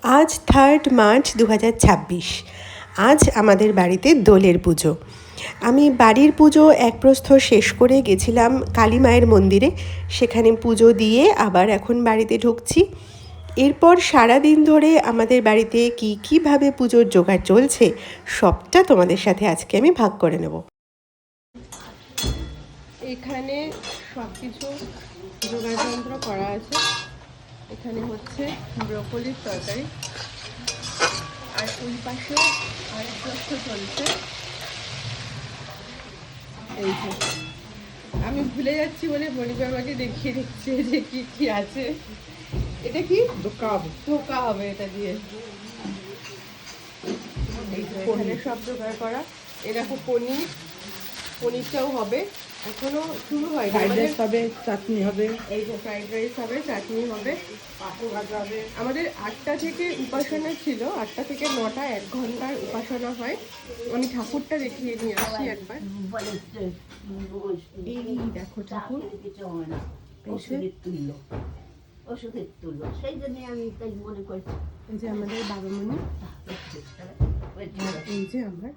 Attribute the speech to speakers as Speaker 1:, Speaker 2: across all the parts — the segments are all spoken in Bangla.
Speaker 1: আজ 3 মার্চ 2026। আজ আমাদের বাড়িতে দোলের পুজো। আমি বাড়ির পুজো এক প্রস্থ শেষ করে গেছিলাম কালী মায়ের মন্দিরে, সেখানে পুজো দিয়ে আবার এখন বাড়িতে ঢুকছি। এরপর সারা দিন ধরে আমাদের বাড়িতে কীভাবে পুজোর জোগাড় চলছে সবটা তোমাদের সাথে আজকে আমি ভাগ করে নেব। এখানে সব কিছু জোগাড়যন্ত্র করা আছে। এখানে হচ্ছে ব্রকলির তরকারি, আর ওই পাশে আরেক প্রস্থ চলছে। এই যে আমি ভুলে যাচ্ছি বলে মনিকা আমাকে দেখিয়ে দিচ্ছে যে কি কি আছে। এটা কি ধোকা হবে এটা দিয়ে। এখানে সব জোগাড় করা। এরকম পনিরটাও হবে, এখনো শুরু হয়।
Speaker 2: ফ্রাইড রাইস হবে, চাটনি হবে,
Speaker 1: এই যে ফ্রাইড রাইস হবে, চাটনি হবে,
Speaker 2: পাঁপড় ভাজা হবে।
Speaker 1: আমাদের 8টা থেকে উপাসনা ছিল, 8টা থেকে 9টা 1 ঘন্টার উপাসনা হয়। আমি ঠাকুরটা দেখিয়ে নিয়ে আসি একবার। এই দেখো ঠাকুর,
Speaker 3: ওষুধের তুলো, সেই জন্য আমি তাই মনে করছি।
Speaker 1: এই যে আমাদের বাবামণি, এই যে আমার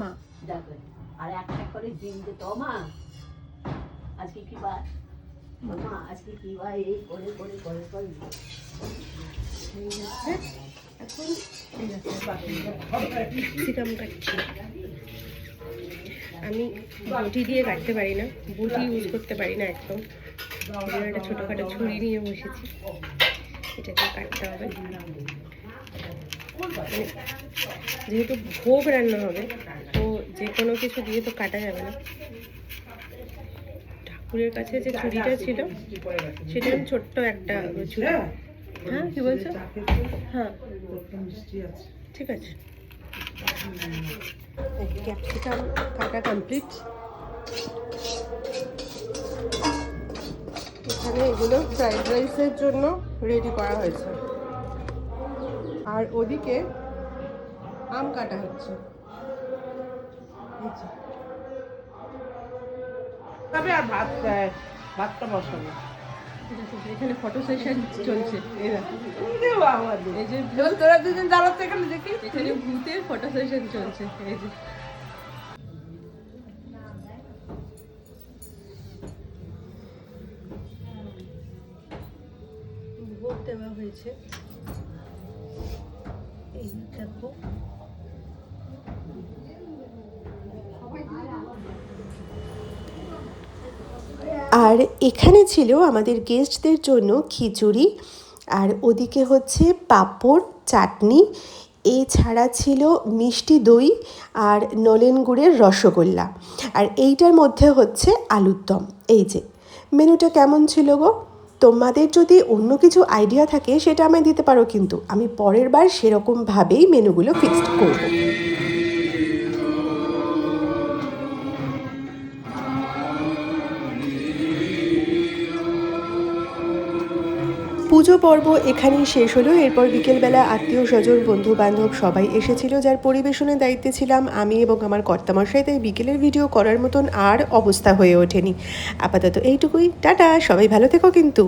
Speaker 1: মা।
Speaker 3: আর একটা করে ডিম দিত, মা আজকে কি বার, মা আজকে কি বার, এই করে করে করে করে
Speaker 1: এই হচ্ছে এখন চিকাম কাটছি। আমি বটি দিয়ে কাটতে পারি না, বটি ইউজ করতে পারি না একদম। একটা ছোটোখাটো ছুরি নিয়ে বসেছি, এটাকে কাটতে হবে। যেহেতু ভোগ রান্না হবে তো যে কোনো কিছু দিয়ে তো কাটা যাবে না। ঠাকুরের কাছে যে ছুরিটা ছিল সেটা ছোট্ট একটা ছুরি। হ্যাঁ কি বলছো? হ্যাঁ ঠিক আছে। ক্যাপসিকাম কাটা কমপ্লিট। এখানে এগুলো ফ্রাইড রাইসের জন্য রেডি করা হয়েছে, আর ওদিকে আম কাটা হচ্ছে।
Speaker 2: তবে আর ভাতটা বসাবো।
Speaker 1: এখানে ফটো সেশন চলছে। এই যে
Speaker 2: তোরা দুজন দাঁড়াচ্ছে এখানে, দেখি
Speaker 1: এখানে ভূতের ফটো সেশন চলছে। এই যে ভোগ দেওয়া হয়েছে, এই দেখো। আর এখানে ছিল আমাদের গেস্টদের জন্য খিচুড়ি, আর ওদিকে হচ্ছে পাঁপড়, চাটনি, এছাড়া ছিল মিষ্টি দই আর নলেন গুড়ের রসগোল্লা, আর এইটার মধ্যে হচ্ছে আলুর দম। এই যে মেনুটা কেমন ছিল গো? তোমাদের যদি অন্য কিছু আইডিয়া থাকে সেটা আমায় দিতে পারো, কিন্তু আমি পরের বার সেরকমভাবেই মেনুগুলো ফিক্সড করব। পুজো পর্ব এখানেই শেষ হলো। এরপর বিকেলবেলা আত্মীয় স্বজন, বন্ধু বান্ধব সবাই এসেছিল, যার পরিবেশনের দায়িত্বে ছিলাম আমি এবং আমার কর্তামশাই। তাই বিকেলের ভিডিও করার মতন আর অবস্থা হয়ে ওঠেনি। আপাতত এইটুকুই, টাটা, সবাই ভালো থেকো কিন্তু।